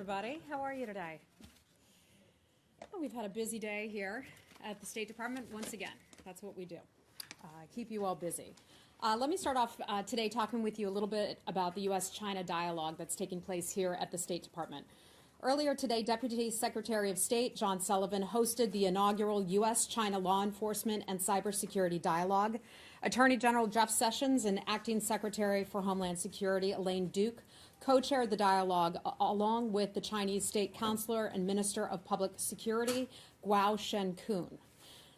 everybody. How are you today? Well, we've had a busy day here at the State Department once again. That's what we do. Keep you all busy. Let me start off today talking with you a little bit about the U.S.-China dialogue that's taking place here at the State Department. Earlier today, Deputy Secretary of State John Sullivan hosted the inaugural U.S.-China Law Enforcement and Cybersecurity Dialogue. Attorney General Jeff Sessions and Acting Secretary for Homeland Security Elaine Duke co-chaired the dialogue along with the Chinese State Counselor and Minister of Public Security, Guo Shenkun.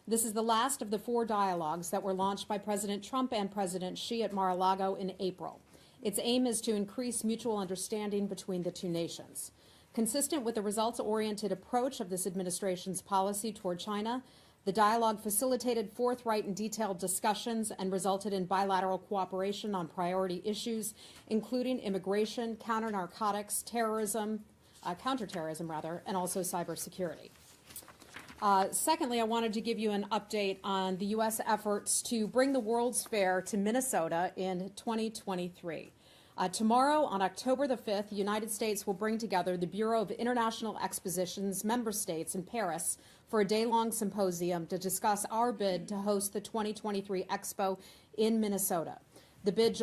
This is the last of the 4 dialogues that were launched by President Trump and President Xi at Mar-a-Lago in April. Its aim is to increase mutual understanding between the two nations. Consistent with the results-oriented approach of this administration's policy toward China, the dialogue facilitated forthright and detailed discussions and resulted in bilateral cooperation on priority issues, including immigration, counter-narcotics, counterterrorism, and also cybersecurity. Secondly, I wanted to give you an update on the U.S. efforts to bring the World's Fair to Minnesota in 2023. Tomorrow, on October the 5th, the United States will bring together the Bureau of International Expositions member states in Paris for a day-long symposium to discuss our bid to host the 2023 Expo in Minnesota. The bid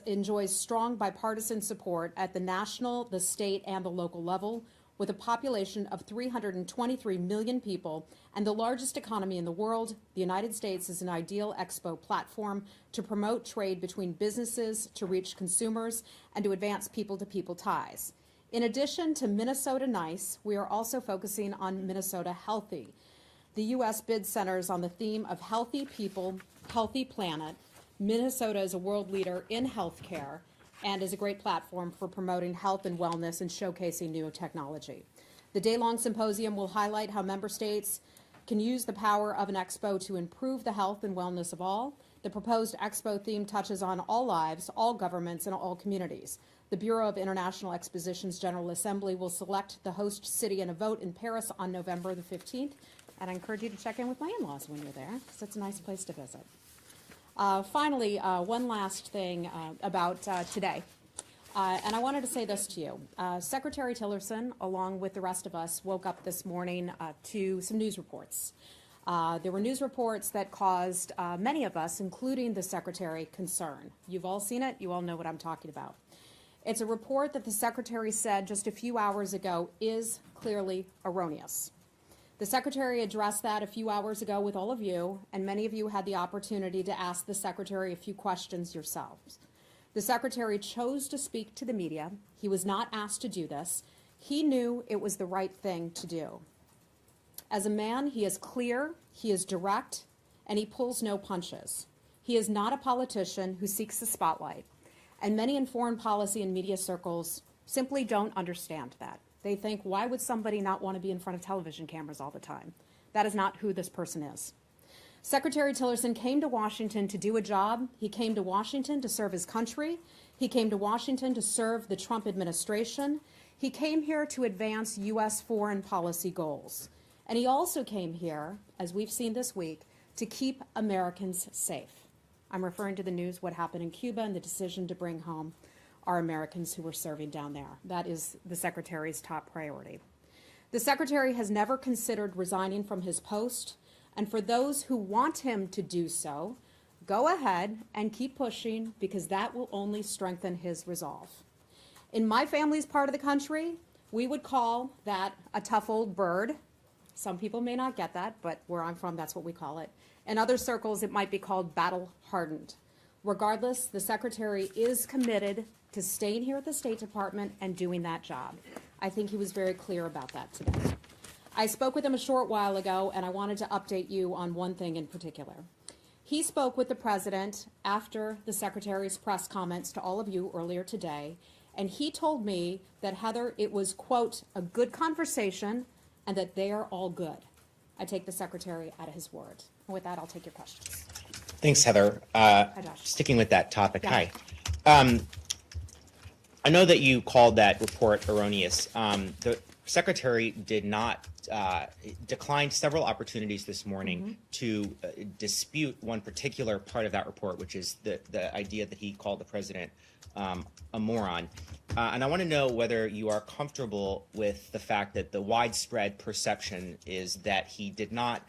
enjoys strong bipartisan support at the national, the state, and the local level, with a population of 323 million people and the largest economy in the world. The United States is an ideal expo platform to promote trade between businesses, to reach consumers, and to advance people-to-people ties. In addition to Minnesota Nice, we are also focusing on Minnesota Healthy. The U.S. bid centers on the theme of healthy people, healthy planet. Minnesota is a world leader in healthcare and is a great platform for promoting health and wellness and showcasing new technology. The day-long symposium will highlight how member states can use the power of an expo to improve the health and wellness of all. The proposed expo theme touches on all lives, all governments, and all communities. The Bureau of International Expositions General Assembly will select the host city in a vote in Paris on November the 15th, and I encourage you to check in with my in-laws when you're there, because it's a nice place to visit. Finally, one last thing about today, and I wanted to say this to you. Secretary Tillerson, along with the rest of us, woke up this morning to some news reports. There were news reports that caused many of us, including the Secretary, concern. You've all seen it. You all know what I'm talking about. It's a report that the Secretary said just a few hours ago is clearly erroneous. The Secretary addressed that a few hours ago with all of you, and many of you had the opportunity to ask the Secretary a few questions yourselves. The Secretary chose to speak to the media. He was not asked to do this. He knew it was the right thing to do. As a man, he is clear, he is direct, and he pulls no punches. He is not a politician who seeks the spotlight, and many in foreign policy and media circles simply don't understand that. They think, why would somebody not want to be in front of television cameras all the time? That is not who this person is. Secretary Tillerson came to Washington to do a job. He came to Washington to serve his country. He came to Washington to serve the Trump administration. He came here to advance U.S. foreign policy goals. And he also came here, as we've seen this week, to keep Americans safe. I'm referring to the news, what happened in Cuba, and the decision to bring home our Americans who were serving down there. That is the Secretary's top priority. The Secretary has never considered resigning from his post, and for those who want him to do so, go ahead and keep pushing, because that will only strengthen his resolve. In my family's part of the country, we would call that a tough old bird. Some people may not get that, but where I'm from, that's what we call it. In other circles, it might be called battle-hardened. Regardless, the Secretary is committed to staying here at the State Department and doing that job. I think he was very clear about that today. I spoke with him a short while ago, and I wanted to update you on one thing in particular. He spoke with the President after the Secretary's press comments to all of you earlier today, and he told me that, Heather, it was, quote, a good conversation, and that they are all good. I take the Secretary at his word. And with that, I'll take your questions. Thanks, Heather. Hi, Josh. Sticking with that topic, Yeah. Hi. I know that you called that report erroneous. Secretary did not declined several opportunities this morning to dispute one particular part of that report, which is the idea that he called the president a moron. And I want to know whether you are comfortable with the fact that the widespread perception is that he did not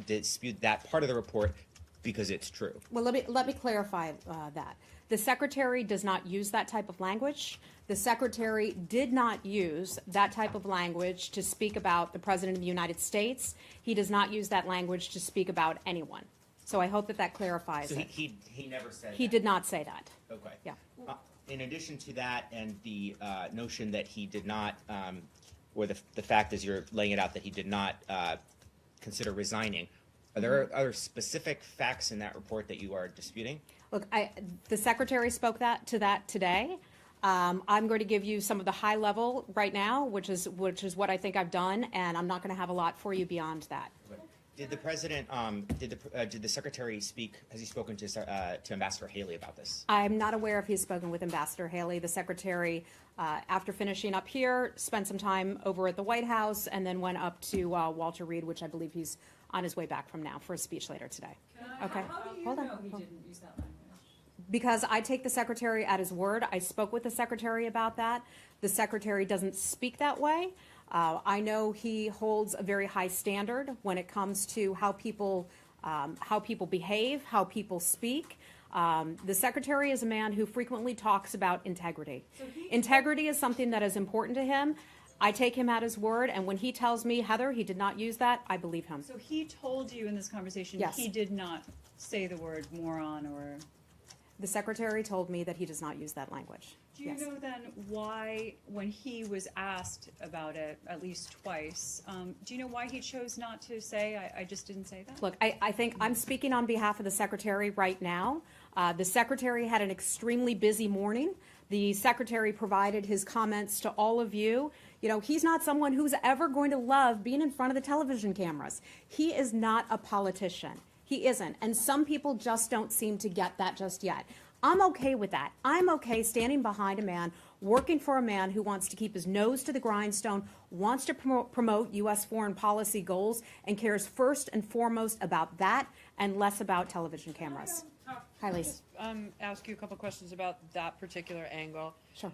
dispute that part of the report because it's true. Well, let me clarify that. The Secretary does not use that type of language. The Secretary did not use that type of language to speak about the President of the United States. He does not use that language to speak about anyone. So I hope that that clarifies So it. he never said He that. did not say that. Okay. Yeah. In addition to that, and the notion that he did not, or the fact as you're laying it out that he did not consider resigning, are there other specific facts in that report that you are disputing? Look, the Secretary spoke to that today. I'm going to give you some of the high level right now, which is what I think I've done, and I'm not going to have a lot for you beyond that. Did the president, did the secretary speak? Has he spoken to Ambassador Haley about this? I'm not aware if he's spoken with Ambassador Haley. The Secretary, after finishing up here, spent some time over at the White House, and then went up to Walter Reed, which I believe he's on his way back from now for a speech later today. Okay, How do you hold on. know he didn't use that language? Because I take the Secretary at his word. I spoke with the Secretary about that. The Secretary doesn't speak that way. I know he holds a very high standard when it comes to how people behave, how people speak. The Secretary is a man who frequently talks about integrity. Integrity is something that is important to him. I take him at his word, and when he tells me, Heather, he did not use that, I believe him. So he told you in this conversation Yes. he did not say the word moron or... The Secretary told me that he does not use that language. Do you Yes. know then why, when he was asked about it at least twice, do you know why he chose not to say, I just didn't say that? Look, I think I'm speaking on behalf of the Secretary right now. The Secretary had an extremely busy morning. The Secretary provided his comments to all of you. You know, he's not someone who's ever going to love being in front of the television cameras. He is not a politician. He isn't. And some people just don't seem to get that just yet. I'm okay with that. I'm okay standing behind a man, working for a man who wants to keep his nose to the grindstone, wants to promote U.S. foreign policy goals, and cares first and foremost about that and less about television cameras. Hi, Lise. Ask you a couple questions about that particular angle. Sure.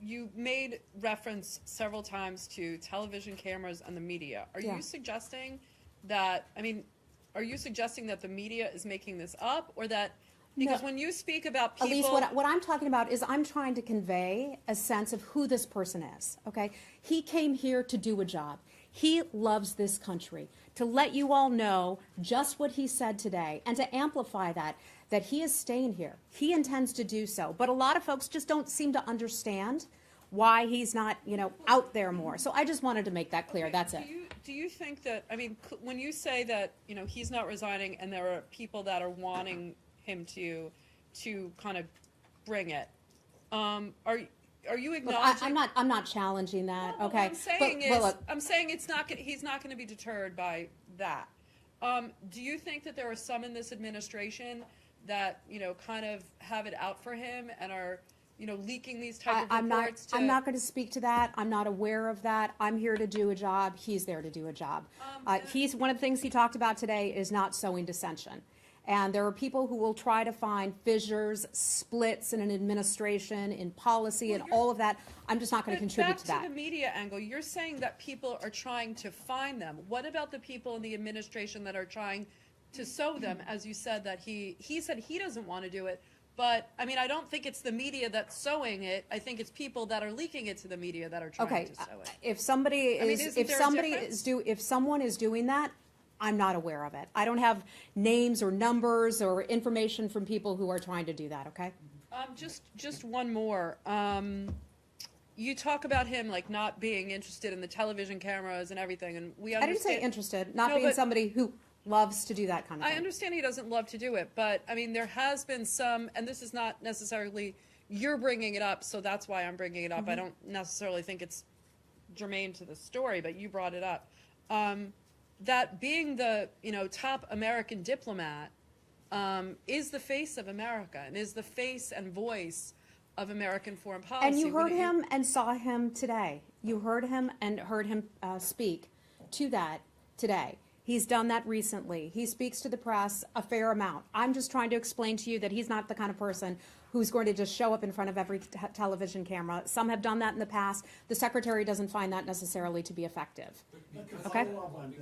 You made reference several times to television cameras and the media. Are Yeah. you suggesting that, are you suggesting that the media is making this up, or that, because No. when you speak about people... Elise, what I'm talking about is I'm trying to convey a sense of who this person is, okay? He came here to do a job. He loves this country. To let you all know just what he said today and to amplify that he is staying here. He intends to do so. But a lot of folks just don't seem to understand why he's not, out there more. So I just wanted to make that clear. That's it. Do you think that, when you say that, he's not resigning and there are people that are wanting him to kind of bring it, are you acknowledging? Look, I'm not challenging that. No, okay. What I'm saying look, he's not going to be deterred by that. Do you think that there are some in this administration that kind of have it out for him and are leaking these type of reports? I'm not going to speak to that. I'm not aware of that. I'm here to do a job. He's there to do a job. He's one of the things he talked about today is not sowing dissension. And there are people who will try to find fissures, splits in an administration, in policy, and all of that. I'm just not going to contribute to that. Back to the media angle, you're saying that people are trying to find them. What about the people in the administration that are trying to sow them? As you said, that he said he doesn't want to do it. But I don't think it's the media that's sowing it. I think it's people that are leaking it to the media that are trying to sow it. If somebody is, if someone is doing that, I'm not aware of it. I don't have names or numbers or information from people who are trying to do that. Okay. Just one more. You talk about him like not being interested in the television cameras and everything, and we understand. I didn't say interested. Not being somebody who loves to do that kind of thing. I understand he doesn't love to do it, but there has been some, and this is not necessarily you're bringing it up, so that's why I'm bringing it up. I don't necessarily think it's germane to the story, but you brought it up. That being the top American diplomat is the face of America and is the face and voice of American foreign policy. And you heard Wouldn't him and saw him today. You heard him and heard him speak to that today. He's done that recently. He speaks to the press a fair amount. I'm just trying to explain to you that he's not the kind of person who's going to just show up in front of every television camera. Some have done that in the past. The secretary doesn't find that necessarily to be effective. Okay?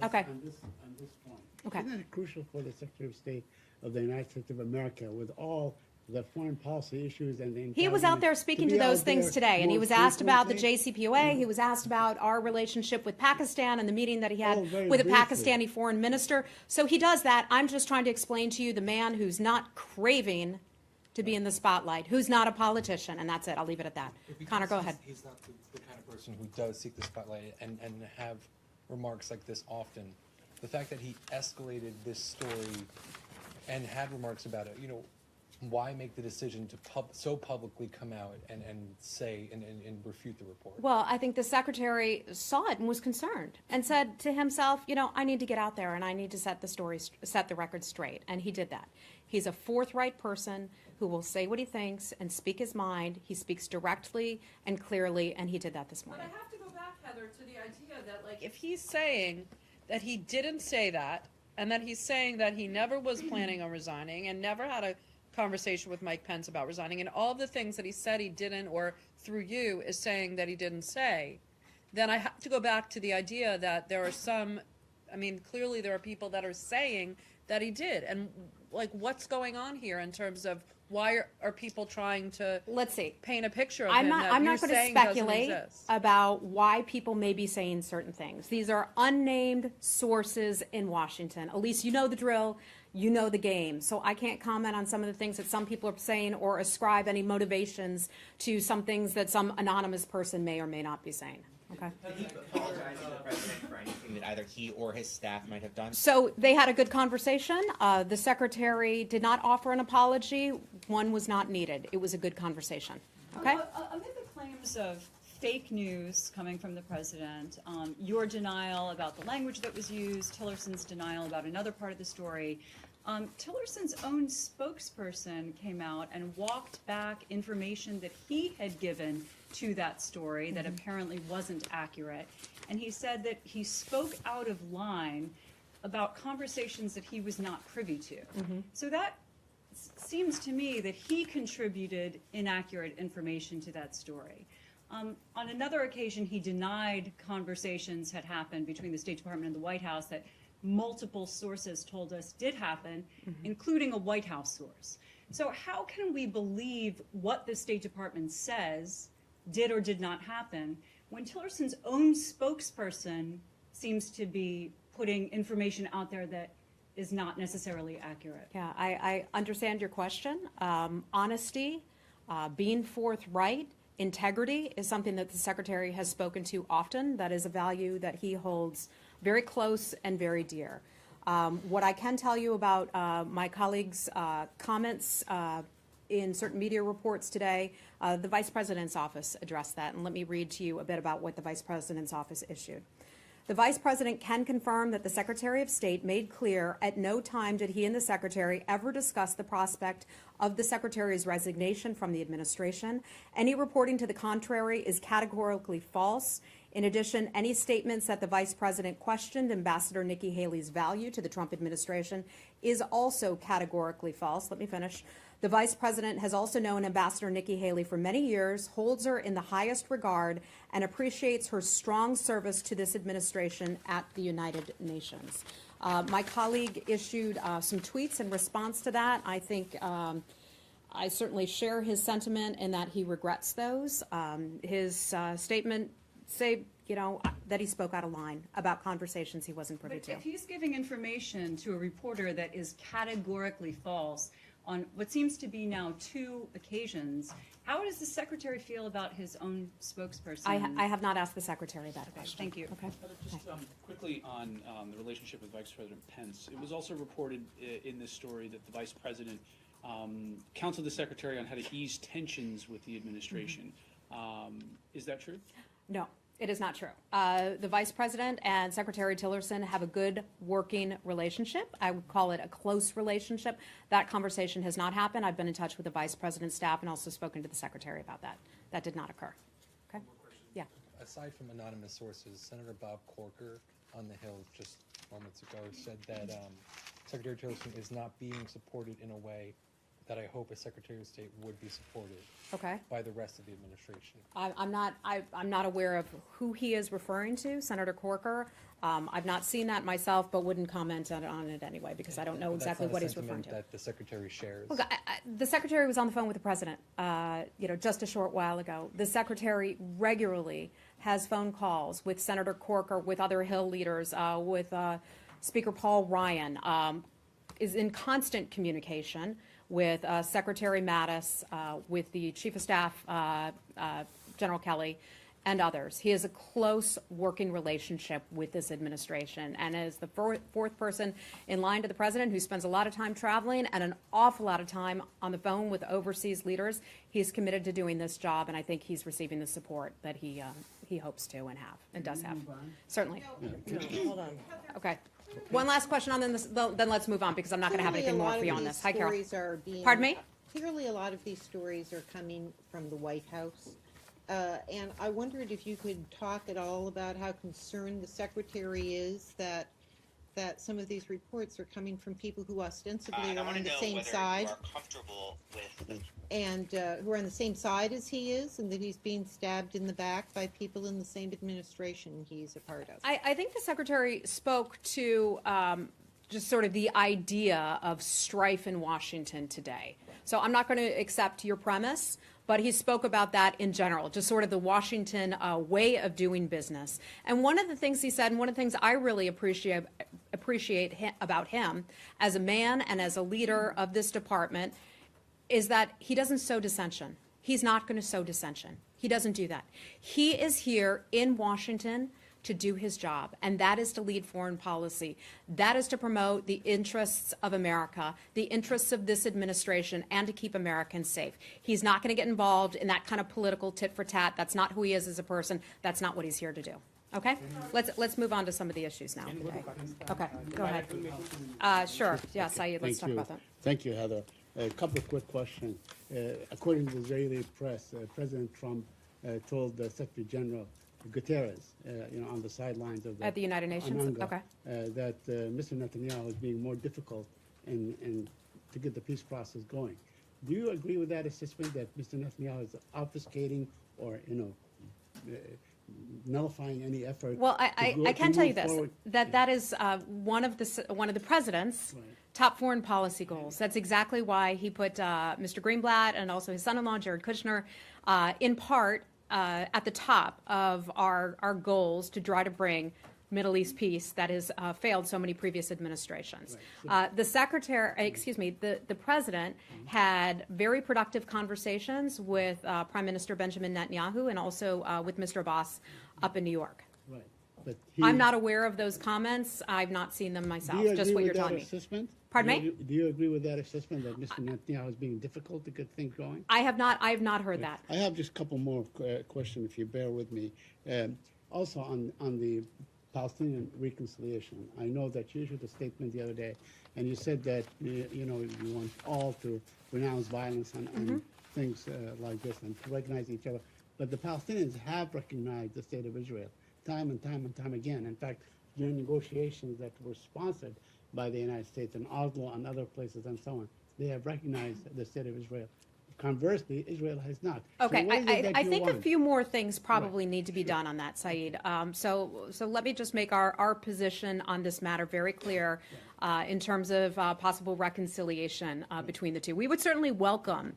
Okay. On this point. Okay. Isn't it crucial for the Secretary of State of the United States of America, with all the foreign policy issues and the He was out there speaking to those things today, and he was asked about the JCPOA. He was asked about our relationship with Pakistan and the meeting that he had very with a briefly. Pakistani foreign minister. So he does that. I'm just trying to explain to you the man who's not craving to be in the spotlight, who's not a politician, and that's it. I'll leave it at that. Connor, go ahead. He's not the kind of person who does seek the spotlight and have remarks like this often. The fact that he escalated this story and had remarks about it, why make the decision to so publicly come out and say and refute the report? Well, I think the secretary saw it and was concerned and said to himself, I need to get out there and I need to set the record straight. And he did that. He's a forthright person who will say what he thinks and speak his mind. He speaks directly and clearly, and he did that this But morning. I have to go back, Heather, to the idea that, like, if he's saying that he didn't say that, and that he's saying that he never was planning on resigning and never had a conversation with Mike Pence about resigning, and all the things that he said he didn't, or through you is saying that he didn't say, then I have to go back to the idea that there are clearly there are people that are saying that he did. And, like, what's going on here in terms of why are people trying to Let's see. paint a picture of I'm him not that going you're to saying doesn't speculate exist? about why people may be saying certain things. These are unnamed sources in Washington. Elise, you know the drill. You know the game. So I can't comment on some of the things that some people are saying or ascribe any motivations to some things that some anonymous person may or may not be saying. Okay? Did he apologize to the president for anything that either he or his staff might have done? So they had a good conversation. The secretary did not offer an apology. One was not needed. It was a good conversation. Okay? Amid the claims of fake news coming from the president, your denial about the language that was used, Tillerson's denial about another part of the story, Tillerson's own spokesperson came out and walked back information that he had given to that story that apparently wasn't accurate. And he said that he spoke out of line about conversations that he was not privy to. So that seems to me that he contributed inaccurate information to that story. On another occasion, he denied conversations had happened between the State Department and the White House that multiple sources told us did happen, including a White House source. So how can we believe what the State Department says did or did not happen when Tillerson's own spokesperson seems to be putting information out there that is not necessarily accurate? Yeah, I understand your question. Honesty, being forthright, integrity is something that the secretary has spoken to often. That is a value that he holds very close and very dear. What I can tell you about my colleagues' comments in certain media reports today, the Vice President's office addressed that, and let me read to you a bit about what the Vice President's office issued. The Vice President can confirm that the Secretary of State made clear at no time did he and the Secretary ever discuss the prospect of the Secretary's resignation from the administration. Any reporting to the contrary is categorically false. In addition, any statements that the Vice President questioned Ambassador Nikki Haley's value to the Trump administration is also categorically false. Let me finish. The Vice President has also known Ambassador Nikki Haley for many years, holds her in the highest regard, and appreciates her strong service to this administration at the United Nations. My colleague issued some tweets in response to that. I think I certainly share his sentiment in that he regrets those. His statement say, that he spoke out of line about conversations he wasn't privy But to. if he's giving information to a reporter that is categorically false on what seems to be now 2 occasions, how does the Secretary feel about his own spokesperson? I have not asked the Secretary that question. Thank you. Okay. Just quickly on the relationship with Vice President Pence. It was also reported in this story that the Vice President counseled the Secretary on how to ease tensions with the administration. Is that true? No, It is not true. The Vice President and Secretary Tillerson have a good working relationship. I would call it a close relationship. That conversation has not happened. I've been in touch with the Vice President's staff and also spoken to the Secretary about that. That did not occur. Okay? Yeah. Aside from anonymous sources, Senator Bob Corker on the Hill just moments ago said that Secretary Tillerson is not being supported in a way that I hope a Secretary of State would be supported Okay. by the rest of the administration. I'm not aware of who he is referring to, Senator Corker. I've not seen that myself, but wouldn't comment on it anyway because I don't know But that's exactly not a what he's referring sentiment to. that the Secretary shares. Look, the Secretary was on the phone with the President, just a short while ago. The Secretary regularly has phone calls with Senator Corker, with other Hill leaders, with Speaker Paul Ryan, is in constant communication with Secretary Mattis, with the Chief of Staff, General Kelly, and others. He has a close working relationship with this administration, and as the fourth person in line to the President, who spends a lot of time traveling and an awful lot of time on the phone with overseas leaders, he's committed to doing this job, and I think he's receiving the support that he hopes to and does have. Certainly. Hold on. Okay. One last question on this, then let's move on, because I'm not going to have anything more for you on this. Hi, Carol. Pardon me? Clearly, a lot of these stories are coming from the White House. And I wondered if you could talk at all about how concerned the Secretary is that some of these reports are coming from people who ostensibly are on the same side. You are comfortable with And who are on the same side as he is, and that he's being stabbed in the back by people in the same administration he's a part of. I think the Secretary spoke to just sort of the idea of strife in Washington today. So I'm not going to accept your premise, but he spoke about that in general, just sort of the Washington way of doing business. And one of the things he said, and one of the things I really appreciate about him as a man and as a leader of this department is that he doesn't sow dissension. He's not going to sow dissension. He doesn't do that. He is here in Washington to do his job, and that is to lead foreign policy. That is to promote the interests of America, the interests of this administration, and to keep Americans safe. He's not going to get involved in that kind of political tit for tat. That's not who he is as a person. That's not what he's here to do. Okay? Let's move on to some of the issues now. Okay, go ahead. Sure. Yeah, Saeed, let's talk about that. Thank you, Heather. A couple of quick questions. According to the Israeli press, President Trump told the Secretary General Guterres, on the sidelines of At the United Nations? Ananga, Okay. that Mr. Netanyahu is being more difficult in to get the peace process going. Do you agree with that assessment that Mr. Netanyahu is obfuscating or nullifying any effort? Well, I can tell you this, forward? that is one of the president's Right. top foreign policy goals. That's exactly why he put Mr. Greenblatt and also his son-in-law, Jared Kushner, in part at the top of our goals to try to bring Middle East peace that has failed so many previous administrations. The president had very productive conversations with Prime Minister Benjamin Netanyahu and also with Mr. Abbas up in New York. Right. But I'm not aware of those comments. I've not seen them myself, Do you just what agree you're with that telling me. assessment? Pardon me? Do you agree with that assessment that Mr. Netanyahu is being difficult to get things going? I have not heard that. I have just a couple more questions, if you bear with me. Also on the Palestinian reconciliation, I know that you issued a statement the other day, and you said that you want all to renounce violence and things like this and to recognize each other. But the Palestinians have recognized the state of Israel time and time again. In fact, during negotiations that were sponsored by the United States in Oslo and other places and so on, they have recognized the state of Israel. Conversely, Israel has not. Okay, So what is it that I you think a want? few more things probably need to be done on that, Saeed. So let me just make our position on this matter very clear in terms of possible reconciliation between the two. We would certainly welcome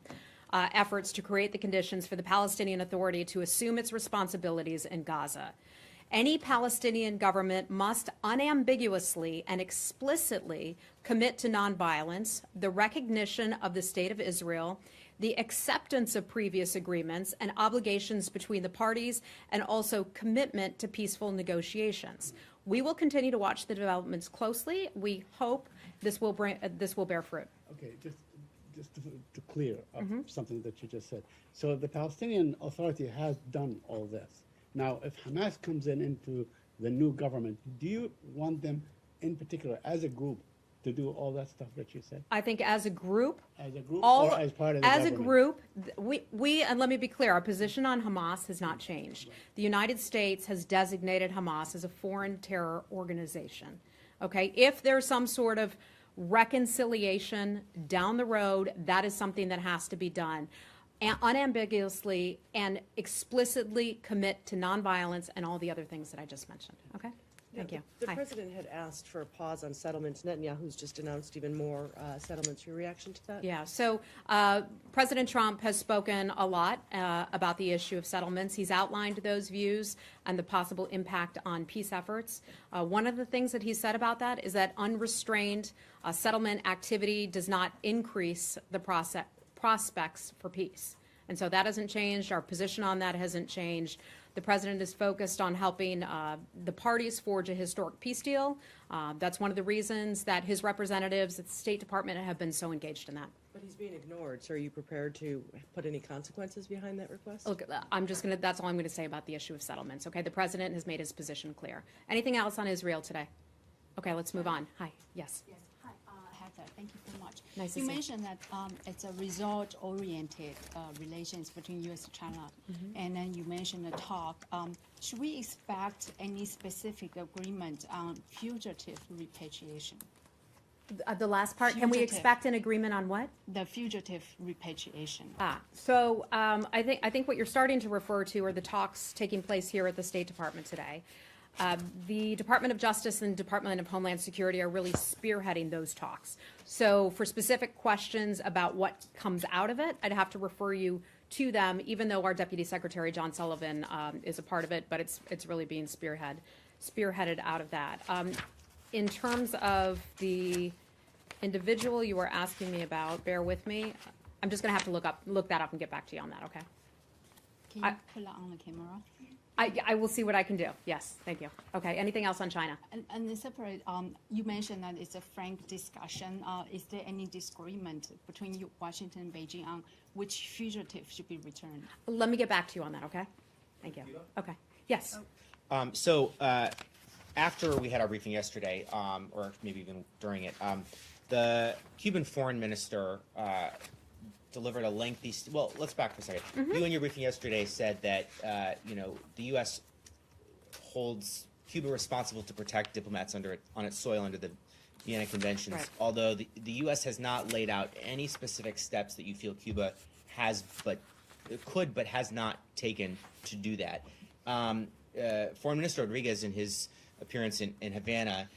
efforts to create the conditions for the Palestinian Authority to assume its responsibilities in Gaza. Any Palestinian government must unambiguously and explicitly commit to nonviolence, the recognition of the State of Israel, the acceptance of previous agreements and obligations between the parties, and also commitment to peaceful negotiations. We will continue to watch the developments closely. We hope this will bear fruit. Okay, just to clear up something that you just said. So the Palestinian Authority has done all this, Now, if Hamas comes into the new government, do you want them in particular as a group to do all that stuff that you said? I think as a group, As a group all, or as part of the as government? a group, we, and let me be clear, our position on Hamas has not changed. The United States has designated Hamas as a foreign terror organization. Okay, if there's some sort of reconciliation down the road, that is something that has to be done. And unambiguously and explicitly commit to nonviolence and all the other things that I just mentioned. Okay? Thank you. The Hi. president had asked for a pause on settlements. Netanyahu's just announced even more settlements. Your reaction to that? Yeah, so President Trump has spoken a lot about the issue of settlements. He's outlined those views and the possible impact on peace efforts. One of the things that he said about that is that unrestrained settlement activity does not increase the prospects for peace. And so that hasn't changed. Our position on that hasn't changed. The president is focused on helping the parties forge a historic peace deal. That's one of the reasons that his representatives at the State Department have been so engaged in that. But he's being ignored. So are you prepared to put any consequences behind that request? Look, that's all I'm going to say about the issue of settlements. Okay, the president has made his position clear. Anything else on Israel today? Okay, let's move on. Hi, yes. Yes, hi, Heather, thank you very much. Nice to you see you. mentioned that it's a result-oriented relations between U.S. and China, and then you mentioned the talk. Should we expect any specific agreement on fugitive repatriation? The last part, can we Fugitive. expect an agreement on what? The fugitive repatriation. So I think what you're starting to refer to are the talks taking place here at the State Department today. The Department of Justice and Department of Homeland Security are really spearheading those talks. So for specific questions about what comes out of it, I'd have to refer you to them, even though our Deputy Secretary, John Sullivan, is a part of it, but it's really being spearheaded out of that. In terms of the individual you were asking me about, bear with me. I'm just going to have to look that up and get back to you on that, okay? Can you pull it on the camera? I will see what I can do. Yes, thank you. Okay, anything else on China? And the separate, you mentioned that it's a frank discussion. Is there any disagreement between Washington and Beijing on which fugitive should be returned? Let me get back to you on that, okay? Thank you. Okay, yes. After we had our briefing yesterday, or maybe even during it, the Cuban foreign minister delivered a lengthy. Well, let's back for a second. You in your briefing yesterday said that the U.S. holds Cuba responsible to protect diplomats on its soil under the Vienna Conventions. Right. Although the U.S. has not laid out any specific steps that you feel Cuba has, but has not taken to do that. Foreign Minister Rodriguez, in his appearance in Havana,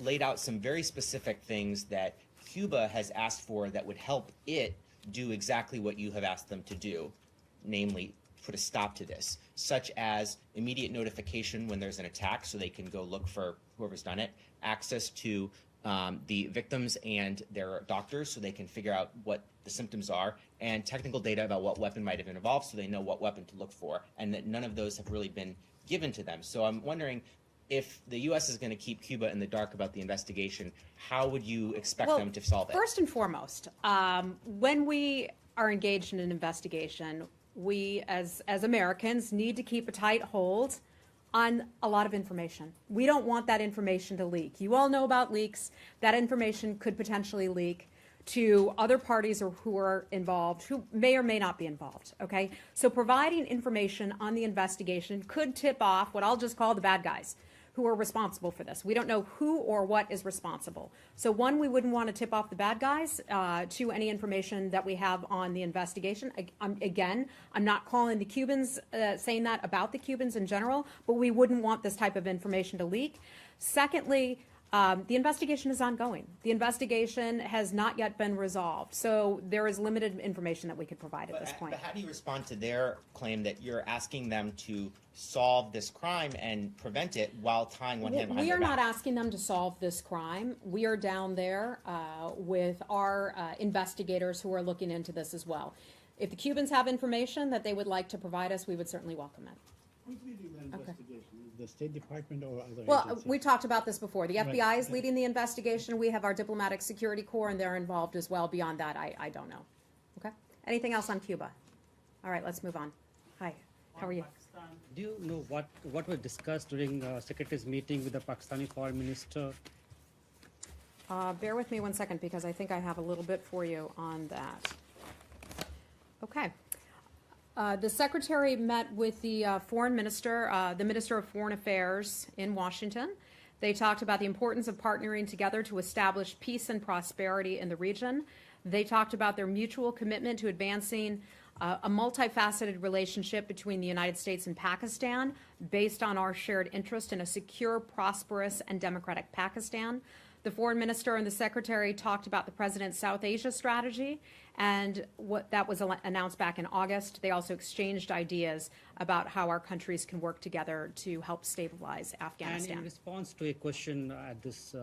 laid out some very specific things that Cuba has asked for that would help it do exactly what you have asked them to do, namely put a stop to this, such as immediate notification when there's an attack so they can go look for whoever's done it, access to the victims and their doctors so they can figure out what the symptoms are, and technical data about what weapon might have been involved so they know what weapon to look for, and that none of those have really been given to them. So I'm wondering, if the U.S. is going to keep Cuba in the dark about the investigation, how would you expect them to solve it? First and foremost, when we are engaged in an investigation, we as Americans need to keep a tight hold on a lot of information. We don't want that information to leak. You all know about leaks. That information could potentially leak to other parties or who are involved, who may or may not be involved, okay? So providing information on the investigation could tip off what I'll just call the bad guys who are responsible for this. We don't know who or what is responsible. So one, we wouldn't want to tip off the bad guys to any information that we have on the investigation. Again, I'm not calling the Cubans, saying that about the Cubans in general, but we wouldn't want this type of information to leak. Secondly, the investigation is ongoing. The investigation has not yet been resolved, so there is limited information that we could provide at this point. But how do you respond to their claim that you're asking them to solve this crime and prevent it while tying one hand behind We their are not back? asking them to solve this crime. We are down there with our investigators who are looking into this as well. If the Cubans have information that they would like to provide us, we would certainly welcome it. Who's leading the investigation? The State Department or other Well, agencies? we talked about this before. The FBI is Right. leading the investigation. We have our Diplomatic Security Corps, and they're involved as well. Beyond that, I don't know. Okay? Anything else on Cuba? All right, let's move on. Hi, how are you? Do you know what was discussed during Secretary's meeting with the Pakistani Foreign Minister? Bear with me one second because I think I have a little bit for you on that. Okay. The Secretary met with the Foreign Minister, the Minister of Foreign Affairs in Washington. They talked about the importance of partnering together to establish peace and prosperity in the region. They talked about their mutual commitment to advancing a multifaceted relationship between the United States and Pakistan based on our shared interest in a secure, prosperous, and democratic Pakistan. The Foreign Minister and the Secretary talked about the President's South Asia strategy and what that was announced back in August. They also exchanged ideas about how our countries can work together to help stabilize Afghanistan. And in response to a question at this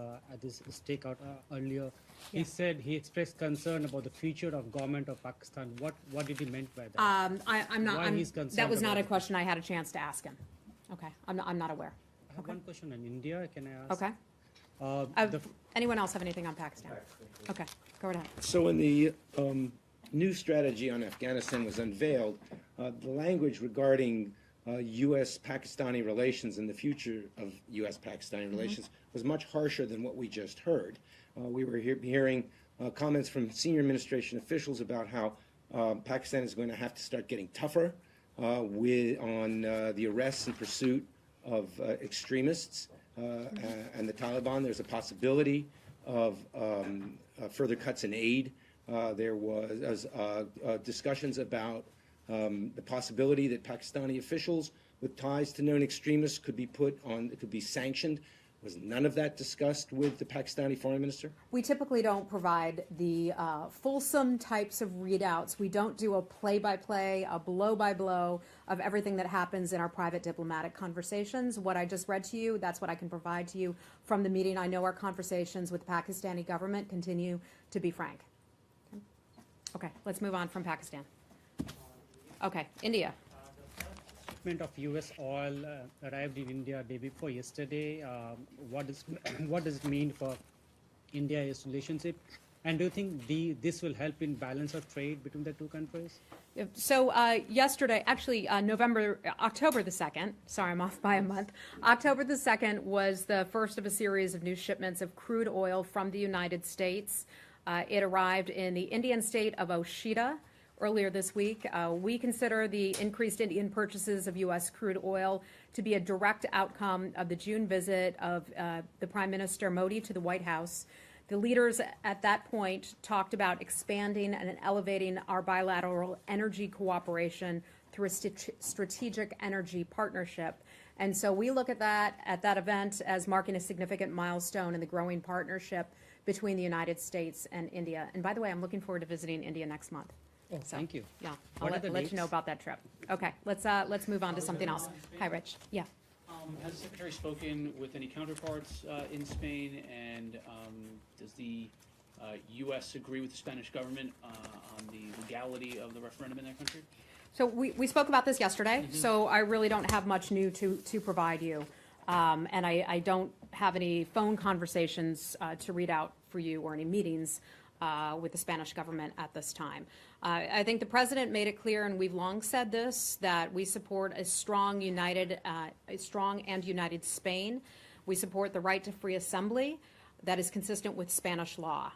stakeout earlier, he said he expressed concern about the future of government of Pakistan. What did he mean by that? I'm not. Why he's concerned that was not about a it? question I had a chance to ask him. Okay, I'm not aware. I have one question on India. Can I ask? Okay. Anyone else have anything on Pakistan? Okay, go ahead. So when the new strategy on Afghanistan was unveiled, the language regarding U.S.-Pakistani relations and the future of U.S.-Pakistani relations was much harsher than what we just heard. We were hearing comments from senior administration officials about how Pakistan is going to have to start getting tougher on the arrests and pursuit of extremists and the Taliban. There's a possibility of further cuts in aid. There was discussions about the possibility that Pakistani officials with ties to known extremists could be sanctioned. Was none of that discussed with the Pakistani foreign minister? We typically don't provide the fulsome types of readouts. We don't do a play-by-play, a blow-by-blow of everything that happens in our private diplomatic conversations. What I just read to you, that's what I can provide to you from the meeting. I know our conversations with the Pakistani government continue to be frank. Okay, let's move on from Pakistan. Okay, India. Shipment of U.S. oil arrived in India day before yesterday. What does it mean for India's relationship? And do you think this will help in balance of trade between the two countries? So yesterday, actually October the 2nd, sorry, I'm off by a month. October the 2nd was the first of a series of new shipments of crude oil from the United States. It arrived in the Indian state of Oshita earlier this week. We consider the increased Indian purchases of U.S. crude oil to be a direct outcome of the June visit of the Prime Minister Modi to the White House. The leaders at that point talked about expanding and elevating our bilateral energy cooperation through a strategic energy partnership. And so we look at that event as marking a significant milestone in the growing partnership between the United States and India. And by the way, I'm looking forward to visiting India next month. Oh, thank you. Yeah, I'll let you know about that trip. Okay, let's move on to something else. Hi, Rich. Yeah. Has the Secretary spoken with any counterparts in Spain, and does the U.S. agree with the Spanish government on the legality of the referendum in their country? So we spoke about this yesterday, so I really don't have much new to provide you. And I don't have any phone conversations to read out for you or any meetings with the Spanish government at this time. I think the president made it clear, and we've long said this, that we support a strong and united Spain. We support the right to free assembly that is consistent with Spanish law.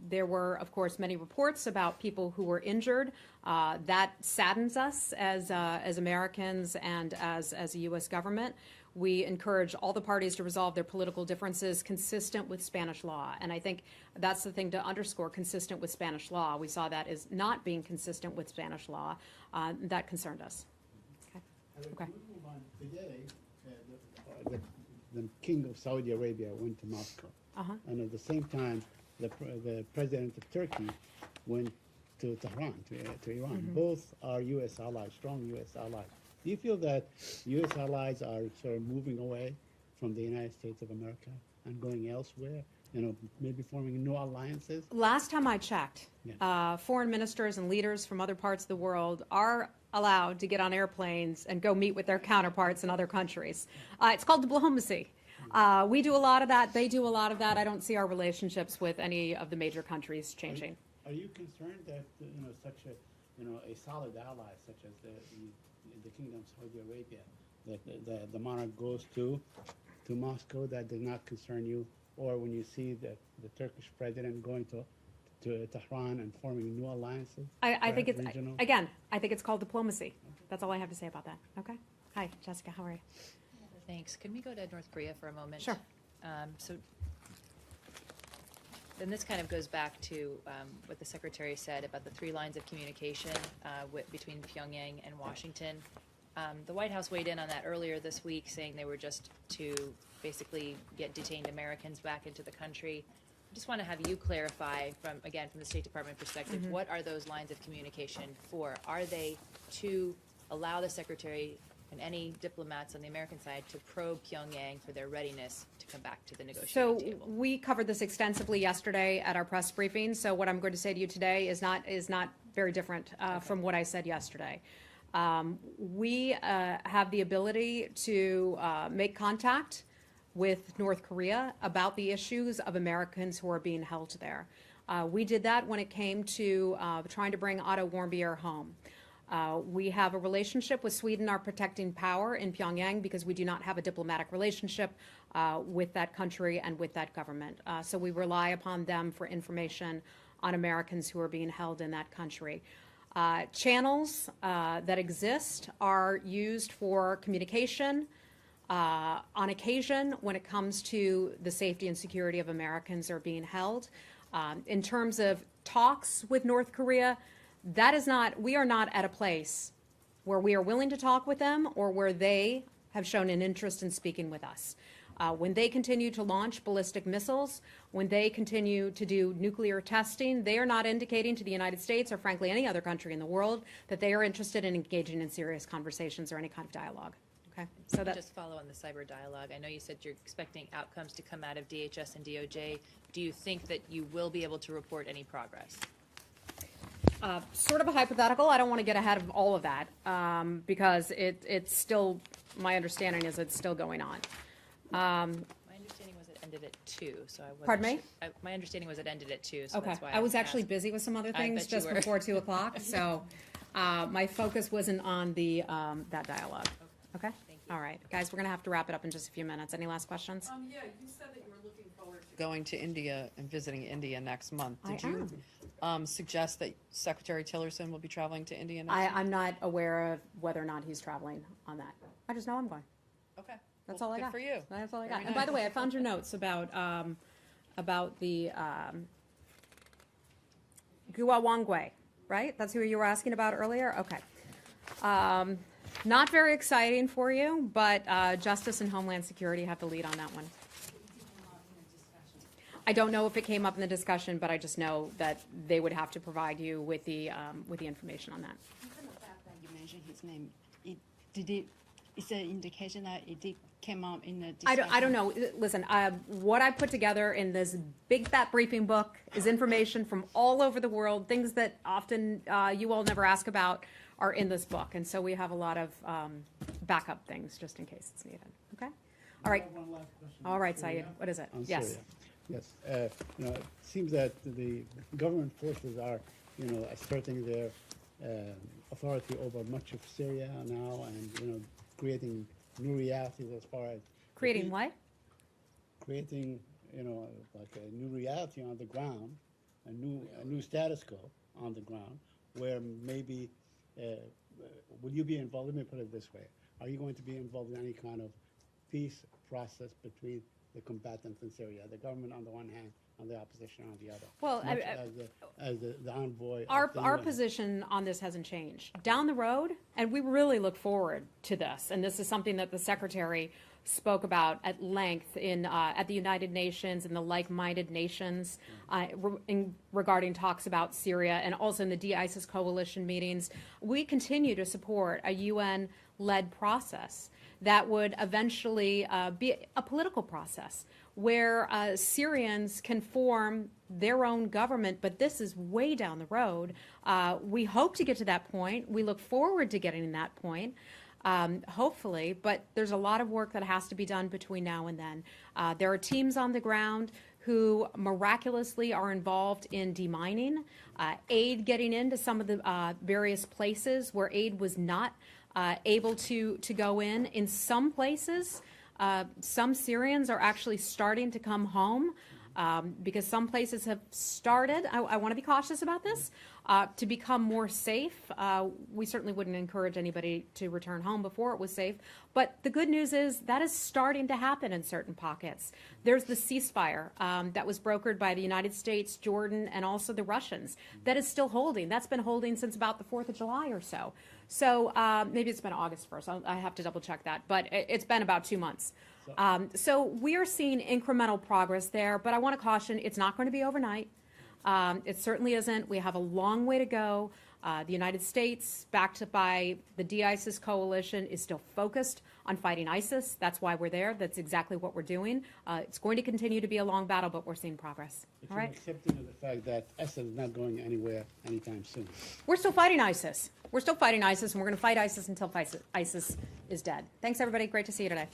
There were, of course, many reports about people who were injured. That saddens us as Americans and as a U.S. government. We encourage all the parties to resolve their political differences consistent with Spanish law. And I think that's the thing to underscore, consistent with Spanish law. We saw that as not being consistent with Spanish law. That concerned us. Okay. Today, the King of Saudi Arabia went to Moscow. And at the same time, the President of Turkey went to Tehran, to Iran. Both are U.S. allies, strong U.S. allies. Do you feel that U.S. allies are sort of moving away from the United States of America and going elsewhere, maybe forming new alliances? Last time I checked, foreign ministers and leaders from other parts of the world are allowed to get on airplanes and go meet with their counterparts in other countries. It's called diplomacy. We do a lot of that. They do a lot of that. I don't see our relationships with any of the major countries changing. Are you concerned that such a solid ally such as the Kingdom of Saudi Arabia the monarch goes to Moscow, that does not concern you? Or when you see the Turkish president going to Tehran and forming new alliances? I think it's, regional? again, I think it's called diplomacy. That's all I have to say about that. Okay? Hi, Jessica, how are you? Thanks. Can we go to North Korea for a moment? Sure. So then this kind of goes back to what the Secretary said about the 3 lines of communication between Pyongyang and Washington. The White House weighed in on that earlier this week, saying they were just to basically get detained Americans back into the country. I just want to have you clarify from the State Department perspective, what are those lines of communication for? Are they to allow the Secretary and any diplomats on the American side to probe Pyongyang for their readiness to come back to the negotiating So table? we covered this extensively yesterday at our press briefing. So what I'm going to say to you today is not very different from what I said yesterday. We have the ability to make contact with North Korea about the issues of Americans who are being held there. We did that when it came to trying to bring Otto Warmbier home. We have a relationship with Sweden, our protecting power in Pyongyang, because we do not have a diplomatic relationship with that country and with that government. So we rely upon them for information on Americans who are being held in that country. Channels that exist are used for communication on occasion when it comes to the safety and security of Americans who are being held. In terms of talks with North Korea, we are not at a place where we are willing to talk with them or where they have shown an interest in speaking with us. When they continue to launch ballistic missiles, when they continue to do nuclear testing, they are not indicating to the United States or frankly any other country in the world that they are interested in engaging in serious conversations or any kind of dialogue. Okay, so that Just follow on the cyber dialogue. I know you said you're expecting outcomes to come out of DHS and DOJ. Do you think that you will be able to report any progress? Sort of a hypothetical. I don't want to get ahead of all of that because it's still, my understanding is it's still going on. My understanding was it ended at 2, so I wasn't Pardon me? sure. My understanding was it ended at 2, so Okay, that's why I was asked. actually busy with some other I things bet you just were. before 2 o'clock, so my focus wasn't on the that dialogue. Okay? Thank you. All right, guys, we're going to have to wrap it up in just a few minutes. Any last questions? Yeah, you said that you were looking forward to going to India and visiting India next month. I Did you suggest that Secretary Tillerson will be traveling to India next month? I'm not aware of whether or not he's traveling on that. I just know I'm going. Okay. That's Well, all I good got. for you. That's all I Very got. And by the nice. way, I found your notes about the Guawangwe, right? That's who you were asking about earlier? Okay. Not very exciting for you, but Justice and Homeland Security have the lead on that one. I don't know if it came up in the discussion, but I just know that they would have to provide you with the information on that. Given the fact that you mentioned his name, it's an indication that it did came out in the discussion? I don't know. Listen, what I put together in this big fat briefing book is information from all over the world. Things that often you all never ask about are in this book, and so we have a lot of backup things just in case it's needed. Okay. All right. One last question. All right, Saeed. What is it? On Yes. Syria. Yes. It seems that the government forces are, asserting their authority over much of Syria now, and creating new realities as far as Creating what? creating, like a new reality on the ground, a new status quo on the ground, where maybe, will you be involved? Let me put it this way: are you going to be involved in any kind of peace process between the combatants in Syria, the government on the one hand, and the opposition on the other? Well, much as the envoy. Our of the UN. position on this hasn't changed. Down the road, and we really look forward to this, and this is something that the Secretary spoke about at length at the United Nations and the like-minded nations regarding talks about Syria, and also in the de-ISIS coalition meetings. We continue to support a UN-led process that would eventually be a political process where Syrians can form their own government, but this is way down the road. We hope to get to that point. We look forward to getting to that point, hopefully, but there's a lot of work that has to be done between now and then. There are teams on the ground who miraculously are involved in demining, aid getting into some of the various places where aid was not able to go in. In some places, some Syrians are actually starting to come home. Because some places have started, I want to be cautious about this, to become more safe. We certainly wouldn't encourage anybody to return home before it was safe. But the good news is that is starting to happen in certain pockets. There's the ceasefire that was brokered by the United States, Jordan, and also the Russians that is still holding. That's been holding since about the 4th of July or so. So maybe it's been August 1st. I have to double check that. But it's been about 2 months. So we are seeing incremental progress there, but I want to caution it's not going to be overnight. It certainly isn't. We have a long way to go. The United States, backed by the de-ISIS coalition, is still focused on fighting ISIS. That's why we're there. That's exactly what we're doing. It's going to continue to be a long battle, but we're seeing progress. All right? Accepting of the fact that Assad is not going anywhere anytime soon. We're still fighting ISIS. We're still fighting ISIS, and we're going to fight ISIS until ISIS is dead. Thanks, everybody. Great to see you today.